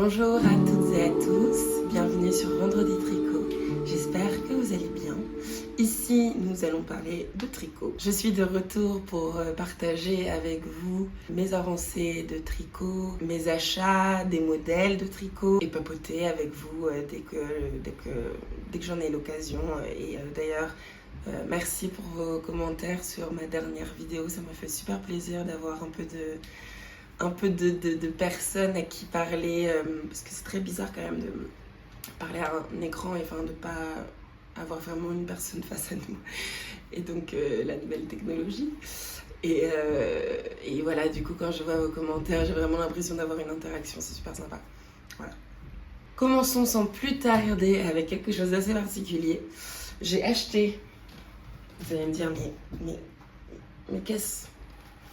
Bonjour à toutes et à tous, bienvenue sur Vendredi Tricot, j'espère que vous allez bien. Ici, nous allons parler de tricot. Je suis de retour pour partager avec vous mes avancées de tricot, mes achats, des modèles de tricot et papoter avec vous dès que j'en ai l'occasion. Et d'ailleurs, merci pour vos commentaires sur ma dernière vidéo, ça m'a fait super plaisir d'avoir un peu de personnes à qui parler, parce que c'est très bizarre quand même de parler à un écran et enfin de pas avoir vraiment une personne face à nous, et donc la nouvelle technologie. Et voilà, du coup quand je vois vos commentaires, j'ai vraiment l'impression d'avoir une interaction, c'est super sympa. Voilà. Commençons sans plus tarder avec quelque chose d'assez particulier. J'ai acheté, vous allez me dire mais qu'est-ce...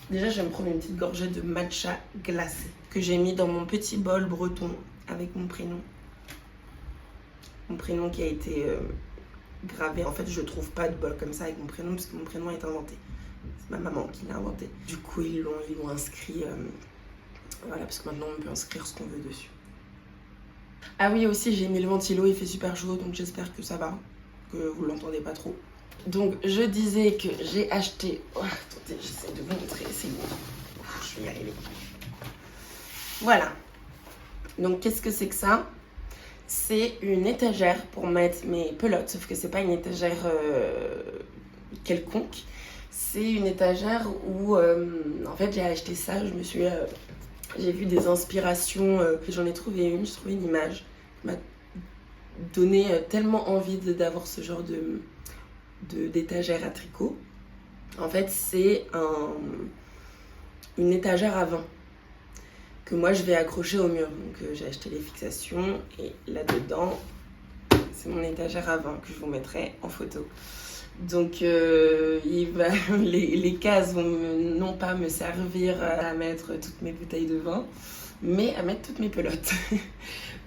Déjà, je vais me prendre une petite gorgée de matcha glacé que j'ai mis dans mon petit bol breton avec mon prénom. Mon prénom qui a été gravé. En fait, je trouve pas de bol comme ça avec mon prénom parce que mon prénom est inventé. C'est ma maman qui l'a inventé. Du coup, ils l'ont inscrit. Voilà, parce que maintenant, on peut inscrire ce qu'on veut dessus. Ah oui, aussi, j'ai mis le ventilo. Il fait super chaud, donc j'espère que ça va, que vous l'entendez pas trop. Donc je disais que j'ai acheté... Oh, attendez, j'essaie de vous montrer, c'est bon. Je vais y arriver. Voilà. Donc qu'est-ce que c'est que ça? C'est une étagère pour mettre mes pelotes, sauf que c'est pas une étagère quelconque. C'est une étagère où en fait j'ai acheté ça, j'ai vu des inspirations, j'en ai trouvé une, j'ai trouvé une image qui m'a donné tellement envie d'avoir ce genre d'étagère à tricot. En fait, c'est une étagère à vin que moi je vais accrocher au mur. Donc j'ai acheté les fixations et là-dedans, c'est mon étagère à vin que je vous mettrai en photo. Donc les cases vont non pas me servir à mettre toutes mes bouteilles de vin, mais à mettre toutes mes pelotes.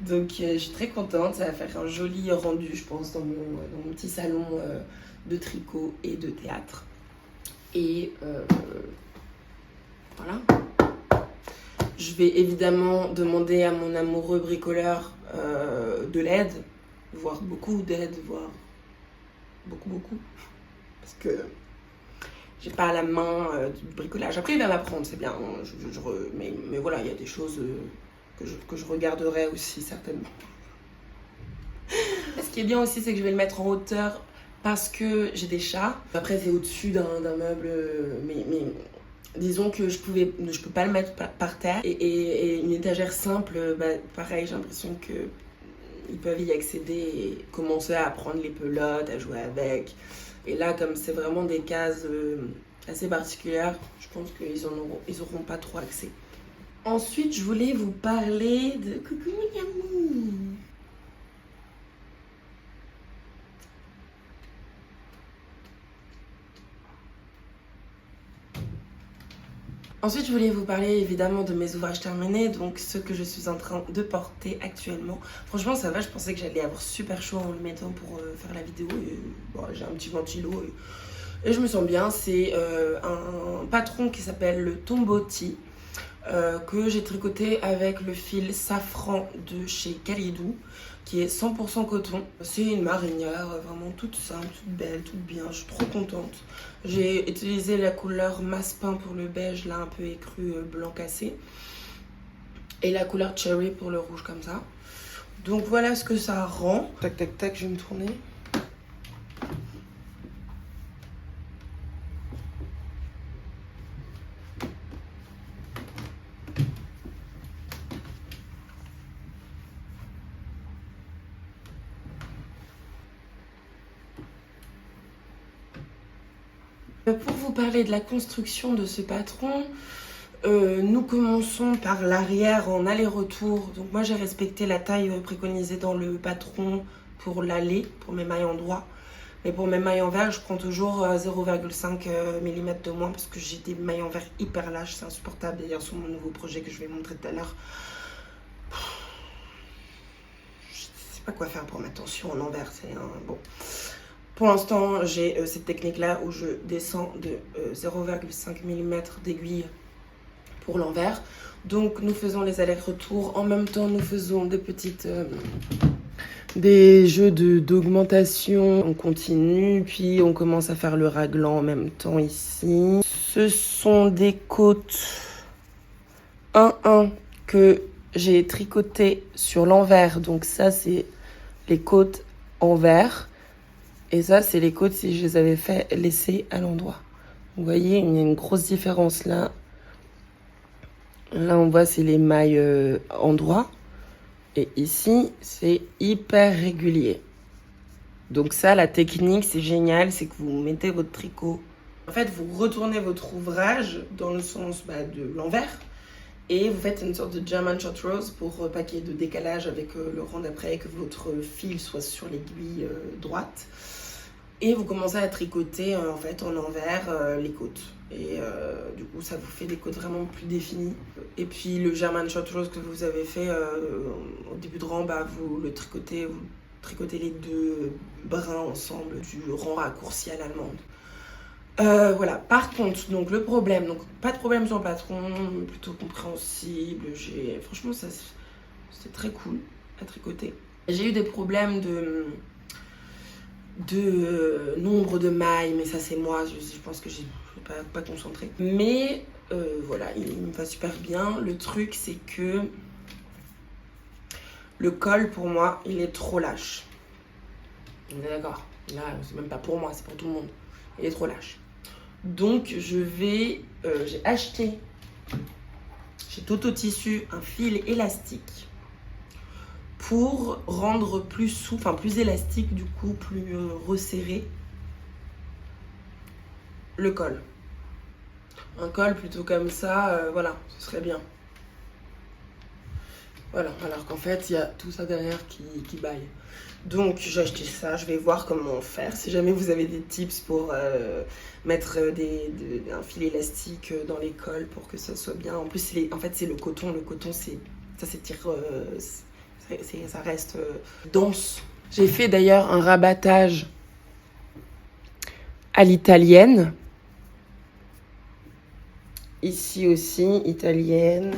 Donc je suis très contente, ça va faire un joli rendu, je pense, dans mon petit salon de tricot et de théâtre. Et voilà. Je vais évidemment demander à mon amoureux bricoleur de l'aide, voire beaucoup d'aide, voire beaucoup. Parce que j'ai pas la main du bricolage. Après, il va m'apprendre, c'est bien. Mais voilà, il y a des choses que je regarderai aussi, certainement. Ce qui est bien aussi, c'est que je vais le mettre en hauteur parce que j'ai des chats. Après, c'est au-dessus d'un meuble, mais disons que je peux pas le mettre par terre. Et une étagère simple, pareil, j'ai l'impression qu'ils peuvent y accéder et commencer à prendre les pelotes, à jouer avec. Et là, comme c'est vraiment des cases assez particulières, je pense qu'ils auront pas trop accès. Ensuite, je voulais vous parler de Coucou Miami. Ensuite, je voulais vous parler évidemment de mes ouvrages terminés, donc ceux que je suis en train de porter actuellement. Franchement, ça va, je pensais que j'allais avoir super chaud en le mettant pour faire la vidéo. Et, bon, j'ai un petit ventilo et je me sens bien. C'est un patron qui s'appelle le Tomboti, que j'ai tricoté avec le fil safran de chez Kalidou, qui est 100% coton. C'est une marinière vraiment toute simple, toute belle, toute bien, je suis trop contente. J'ai utilisé la couleur Massepain pour le beige, là un peu écru blanc cassé, et la couleur Cherry pour le rouge comme ça. Donc voilà ce que ça rend. Tac tac tac, je vais me tourner. Pour vous parler de la construction de ce patron, nous commençons par l'arrière en aller-retour. Donc moi j'ai respecté la taille préconisée dans le patron pour l'aller, pour mes mailles en droit. Mais pour mes mailles en vert, je prends toujours 0,5 mm de moins parce que j'ai des mailles en vert hyper lâches, c'est insupportable. D'ailleurs sur mon nouveau projet que je vais montrer tout à l'heure, je sais pas quoi faire pour ma tension en envers, c'est un... bon. Pour l'instant, j'ai cette technique-là où je descends de 0,5 mm d'aiguille pour l'envers. Donc nous faisons les allers-retours. En même temps, nous faisons des jeux d'augmentation. On continue, puis on commence à faire le raglan en même temps ici. Ce sont des côtes 1-1 que j'ai tricoté sur l'envers. Donc ça, c'est les côtes envers. Et ça, c'est les côtes si je les avais fait laisser à l'endroit. Vous voyez, il y a une grosse différence là. Là, on voit, c'est les mailles endroit. Et ici, c'est hyper régulier. Donc ça, la technique, c'est génial. C'est que vous mettez votre tricot. En fait, vous retournez votre ouvrage dans le sens de l'envers. Et vous faites une sorte de German short rows pour pas qu'il y ait de décalage avec le rang d'après, que votre fil soit sur l'aiguille droite. Et vous commencez à tricoter en fait en envers les côtes. Et du coup, ça vous fait des côtes vraiment plus définies. Et puis le German short rows que vous avez fait au début de rang, vous tricotez les deux brins ensemble du rang raccourci à l'allemande. Voilà. Par contre, donc le problème, donc pas de problème sur le patron, plutôt compréhensible. Franchement, c'était très cool à tricoter. J'ai eu des problèmes de nombre de mailles, mais ça c'est moi, je pense que j'ai pas concentré. Mais voilà, il me va super bien. Le truc, c'est que le col, pour moi, il est trop lâche. On est d'accord. Là, c'est même pas pour moi, c'est pour tout le monde. Il est trop lâche. Donc, j'ai acheté chez Toto Tissu un fil élastique pour rendre plus souple, enfin plus élastique du coup, plus resserré le col. Un col plutôt comme ça, voilà, ce serait bien. Voilà, alors qu'en fait, il y a tout ça derrière qui baille. Donc, j'ai acheté ça, je vais voir comment faire. Si jamais vous avez des tips pour mettre un fil élastique dans les cols pour que ça soit bien. En plus, en fait, c'est le coton. Le coton, ça s'étire, ça reste dense. J'ai fait d'ailleurs un rabattage à l'italienne. Ici aussi, italienne,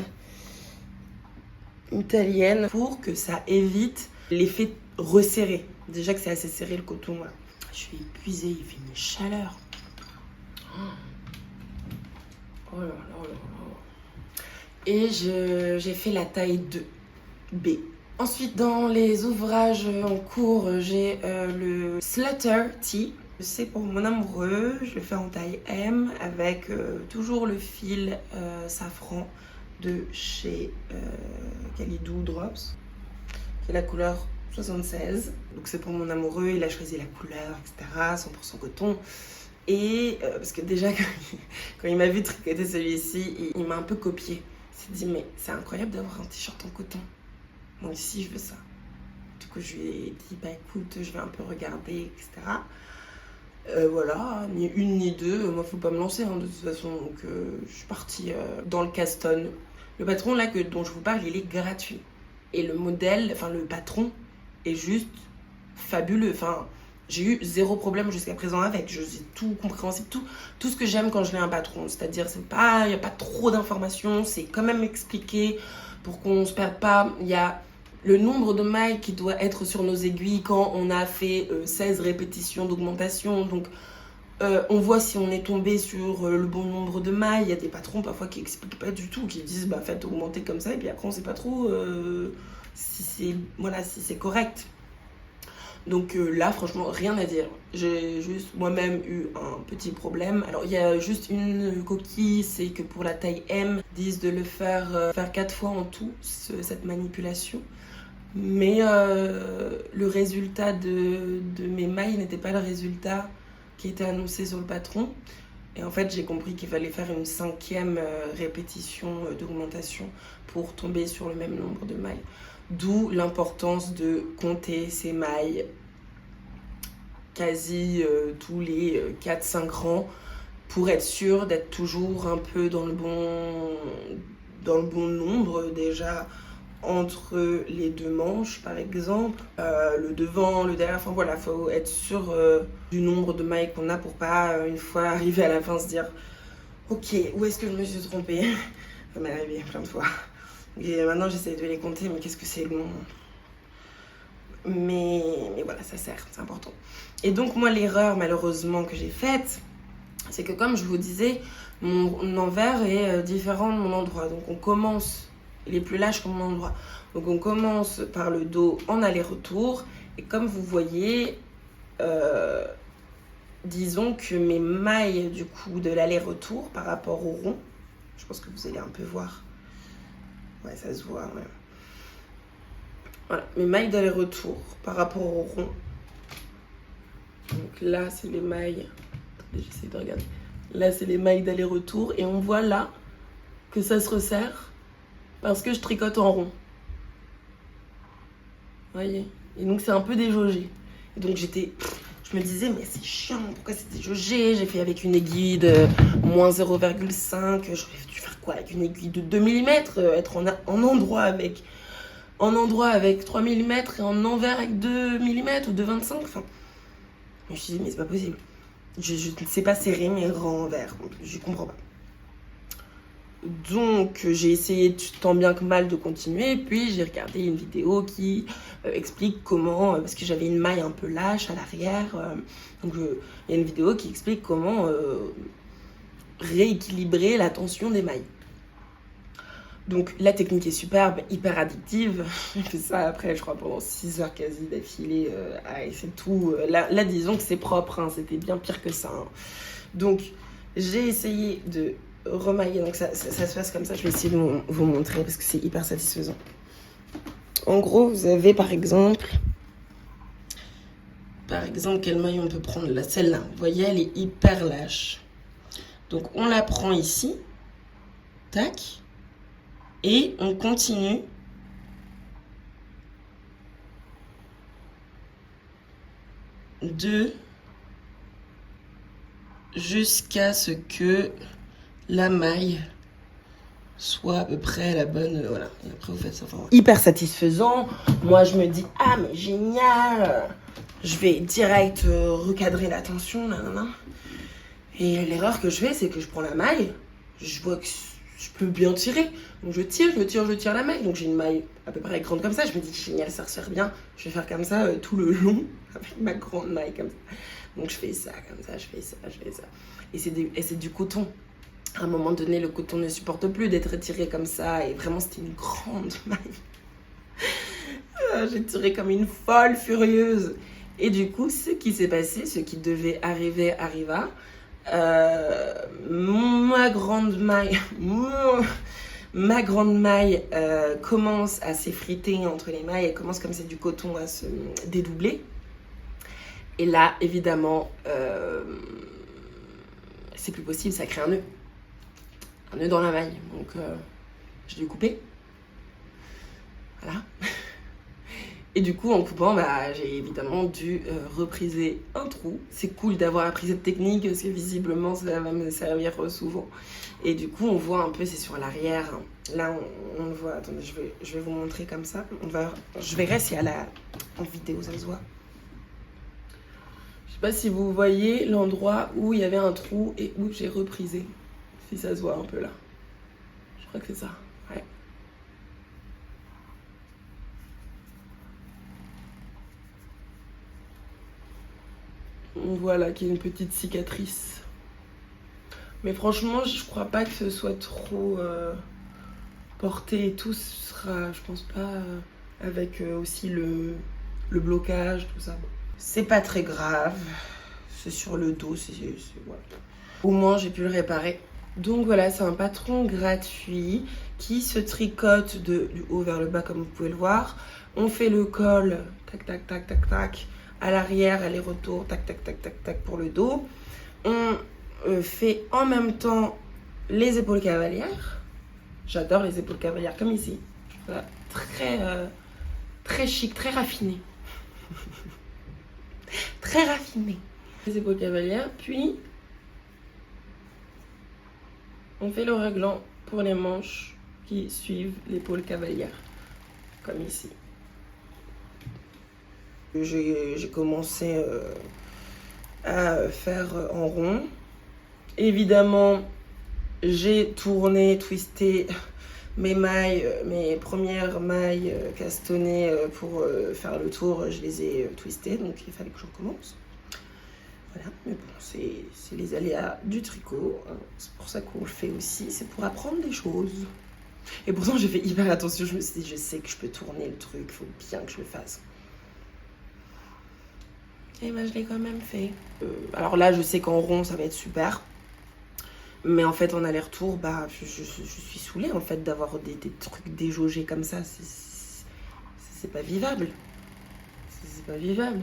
pour que ça évite l'effet resserré. Déjà que c'est assez serré le coton. Voilà. Je suis épuisée, il fait une chaleur. Oh là là là là. Et j'ai fait la taille 2B. Ensuite, dans les ouvrages en cours, j'ai le Slutter Tee. C'est pour mon amoureux, je le fais en taille M avec toujours le fil safran de chez Kalidou Drops, qui est la couleur 76. Donc c'est pour mon amoureux, il a choisi la couleur, etc. 100% coton. Et parce que déjà, quand il m'a vu tricoter celui-ci, il m'a un peu copié. Il s'est dit, mais c'est incroyable d'avoir un t-shirt en coton. Moi aussi, je veux ça. Du coup, je lui ai dit, écoute, je vais un peu regarder, etc. Voilà, ni une ni deux, moi faut pas me lancer de toute façon, donc je suis partie dans le Caston. Le patron là dont je vous parle, il est gratuit. Et le modèle, enfin le patron est juste fabuleux. Enfin, j'ai eu zéro problème jusqu'à présent avec. C'est tout compréhensible, tout ce que j'aime quand je lis un patron. C'est-à-dire, il n'y a pas trop d'informations, c'est quand même expliqué pour qu'on se perde pas. Il y a le nombre de mailles qui doit être sur nos aiguilles quand on a fait 16 répétitions d'augmentation. Donc, on voit si on est tombé sur le bon nombre de mailles. Il y a des patrons parfois qui expliquent pas du tout, qui disent faites augmenter comme ça. Et puis après, on sait pas trop si c'est correct. Donc là, franchement, rien à dire. J'ai juste moi-même eu un petit problème. Alors, il y a juste une coquille, c'est que pour la taille M, ils disent de le faire 4 fois en tout, cette manipulation. Mais le résultat de mes mailles n'était pas le résultat qui était annoncé sur le patron. Et en fait, j'ai compris qu'il fallait faire une 5e répétition d'augmentation pour tomber sur le même nombre de mailles. D'où l'importance de compter ces mailles quasi tous les 4-5 rangs pour être sûr d'être toujours un peu dans le bon nombre déjà entre les deux manches par exemple, le devant, le derrière, enfin voilà, faut être sûr du nombre de mailles qu'on a pour pas une fois arriver à la fin se dire ok, où est-ce que je me suis trompée. Ça m'est arrivé plein de fois. Et maintenant, j'essaie de les compter, mais qu'est-ce que c'est long. Mais voilà, ça sert, c'est important. Et donc, moi, l'erreur, malheureusement, que j'ai faite, c'est que, comme je vous disais, mon envers est différent de mon endroit. Donc, on commence, il est plus large que mon endroit. Donc, on commence par le dos en aller-retour. Et comme vous voyez, disons que mes mailles, du coup, de l'aller-retour par rapport au rond, je pense que vous allez un peu voir. Ouais, ça se voit, ouais. Voilà, mes mailles d'aller-retour par rapport au rond. Donc là, c'est les mailles. Attendez, j'essaie de regarder. Là, c'est les mailles d'aller-retour. Et on voit là que ça se resserre parce que je tricote en rond. Vous voyez? Et donc, c'est un peu déjaugé. Et donc, je me disais, mais c'est chiant, pourquoi c'est déjaugé? J'ai fait avec une aiguille de moins 0,5. J'aurais dû faire quoi avec une aiguille de 2 mm? Être en endroit avec 3 mm et en envers avec 2 mm ou 2,25. Enfin, je me suis dit, mais c'est pas possible. Je ne sais pas serrer mes rangs envers. Je comprends pas. Donc, j'ai essayé tant bien que mal de continuer. Puis, j'ai regardé une vidéo qui explique comment... parce que j'avais une maille un peu lâche à l'arrière. Donc, il y a une vidéo qui explique comment rééquilibrer la tension des mailles. Donc, la technique est superbe, hyper addictive. J'ai fait ça après, je crois, pendant 6 heures quasi d'affilée. Et c'est tout. Là, disons que c'est propre. Hein, c'était bien pire que ça. Hein. Donc, j'ai essayé de remailler. Donc, ça se passe comme ça. Je vais essayer de vous montrer parce que c'est hyper satisfaisant. En gros, vous avez par exemple, quelle maille on peut prendre là? Celle-là. Vous voyez, elle est hyper lâche. Donc, on la prend ici. Tac. Et on continue jusqu'à ce que la maille soit à peu près la bonne. Voilà. Et après, vous faites ça. Enfin, hyper satisfaisant. Moi, je me dis, ah, mais génial. Je vais direct recadrer la tension. Là. Et l'erreur que je fais, c'est que je prends la maille. Je vois que je peux bien tirer. Donc je tire la maille. Donc j'ai une maille à peu près grande comme ça. Je me dis génial, ça resserre bien. Je vais faire comme ça tout le long avec ma grande maille comme ça. Donc je fais ça comme ça, je fais ça. Et c'est du coton. À un moment donné, le coton ne supporte plus d'être tiré comme ça. Et vraiment, c'était une grande maille. J'ai tiré comme une folle furieuse. Et du coup, ce qui s'est passé, ce qui devait arriver, arriva. Ma grande maille commence à s'effriter entre les mailles. Elle commence, comme c'est du coton, à se dédoubler. Et là, évidemment, c'est plus possible, ça crée un nœud dans la maille. Donc, j'ai dû couper. Voilà. Et du coup, en coupant, j'ai évidemment dû repriser un trou. C'est cool d'avoir appris cette technique parce que visiblement, ça va me servir souvent. Et du coup, on voit un peu, c'est sur l'arrière. Là, on le voit. Attendez, je vais vous montrer comme ça. Je verrai si en vidéo, ça se voit. Je sais pas si vous voyez l'endroit où il y avait un trou et où j'ai reprisé. Si ça se voit un peu là. Je crois que c'est ça. Ouais. On voit là qu'il y a une petite cicatrice. Mais franchement, je crois pas que ce soit trop porté et tout. Ce sera, je pense pas, avec aussi le blocage, tout ça. C'est pas très grave. C'est sur le dos, voilà. Au moins, j'ai pu le réparer. Donc voilà, c'est un patron gratuit qui se tricote du haut vers le bas, comme vous pouvez le voir. On fait le col, tac, tac, tac, tac, tac. À l'arrière, aller-retour, tac, tac, tac, tac, tac pour le dos. On fait en même temps les épaules cavalières. J'adore les épaules cavalières, comme ici. Voilà, très chic, très raffiné. Très raffiné. Les épaules cavalières, puis on fait le raglan pour les manches qui suivent l'épaule cavalière, comme ici. J'ai commencé à faire en rond. Évidemment, j'ai tourné, twisté mes mailles, mes premières mailles castonnées pour faire le tour. Je les ai twistées, donc il fallait que je recommence. Voilà, mais bon, c'est les aléas du tricot. C'est pour ça qu'on le fait aussi, c'est pour apprendre des choses. Et pourtant, j'ai fait hyper attention. Je me suis dit, je sais que je peux tourner le truc, il faut bien que je le fasse. Et ben, je l'ai quand même fait. Alors là, je sais qu'en rond, ça va être super. Mais en fait, en aller-retour, bah, je suis saoulée en fait d'avoir des trucs déjaugés comme ça. C'est pas vivable. C'est pas vivable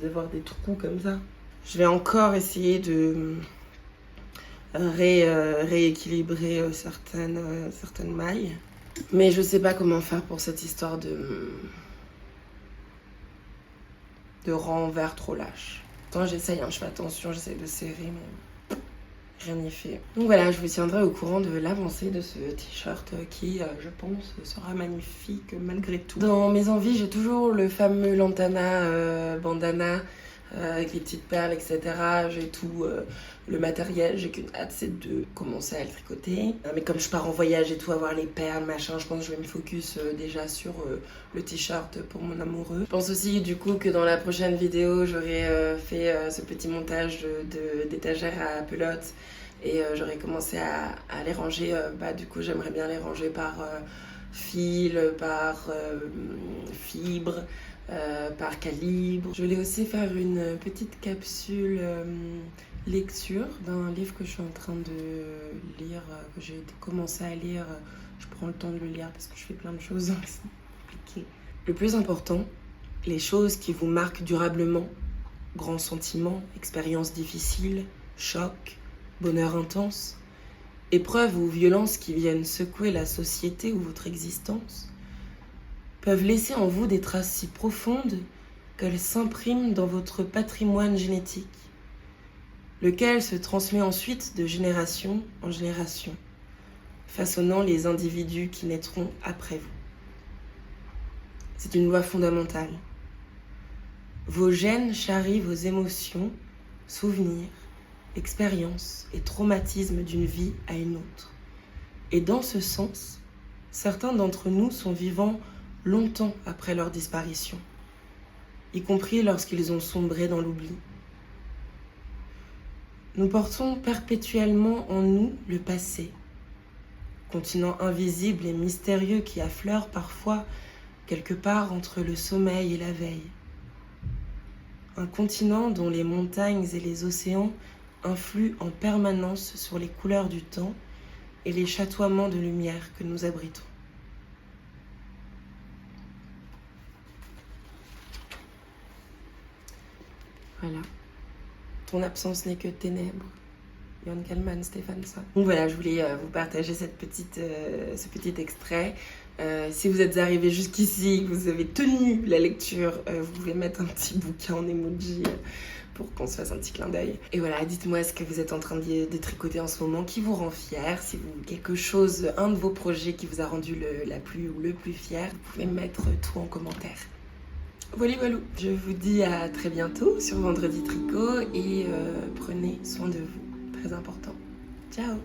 d'avoir des trous comme ça. Je vais encore essayer de rééquilibrer certaines mailles. Mais je sais pas comment faire pour cette histoire de renvers trop lâche. Pourtant, j'essaye, hein, je fais attention, j'essaye de serrer, mais rien n'y fait. Donc voilà, je vous tiendrai au courant de l'avancée de ce t-shirt qui, je pense, sera magnifique malgré tout. Dans mes envies, j'ai toujours le fameux lantana bandana avec les petites perles, etc. J'ai tout le matériel, j'ai qu'une hâte, c'est de commencer à le tricoter. Mais comme je pars en voyage et tout, avoir les perles, machin, je pense que je vais me focus déjà sur le t-shirt pour mon amoureux. Je pense aussi du coup que dans la prochaine vidéo, j'aurai fait ce petit montage d'étagères à pelote et j'aurai commencé à les ranger. Du coup, j'aimerais bien les ranger par fil, par fibre. Par calibre. Je voulais aussi faire une petite capsule lecture d'un livre que je suis en train de lire, que j'ai commencé à lire. Je prends le temps de le lire parce que je fais plein de choses, donc c'est compliqué. Le plus important, les choses qui vous marquent durablement, grands sentiments, expériences difficiles, chocs, bonheur intense, épreuves ou violences qui viennent secouer la société ou votre existence, peuvent laisser en vous des traces si profondes qu'elles s'impriment dans votre patrimoine génétique, lequel se transmet ensuite de génération en génération, façonnant les individus qui naîtront après vous. C'est une loi fondamentale. Vos gènes charrient vos émotions, souvenirs, expériences et traumatismes d'une vie à une autre. Et dans ce sens, certains d'entre nous sont vivants longtemps après leur disparition, y compris lorsqu'ils ont sombré dans l'oubli. Nous portons perpétuellement en nous le passé, continent invisible et mystérieux qui affleure parfois quelque part entre le sommeil et la veille. Un continent dont les montagnes et les océans influent en permanence sur les couleurs du temps et les chatoiements de lumière que nous abritons. Voilà. Ton absence n'est que ténèbres. Jan Kalman Stephenson. Donc voilà, je voulais vous partager ce petit extrait. Si vous êtes arrivé jusqu'ici, que vous avez tenu la lecture, vous pouvez mettre un petit bouquin en emoji pour qu'on se fasse un petit clin d'œil. Et voilà, dites-moi ce que vous êtes en train de tricoter en ce moment, qui vous rend fier, si vous quelque chose, un de vos projets qui vous a rendu le plus fier, vous pouvez mettre tout en commentaire. Voilà, je vous dis à très bientôt sur Vendredi Tricot et prenez soin de vous, très important. Ciao.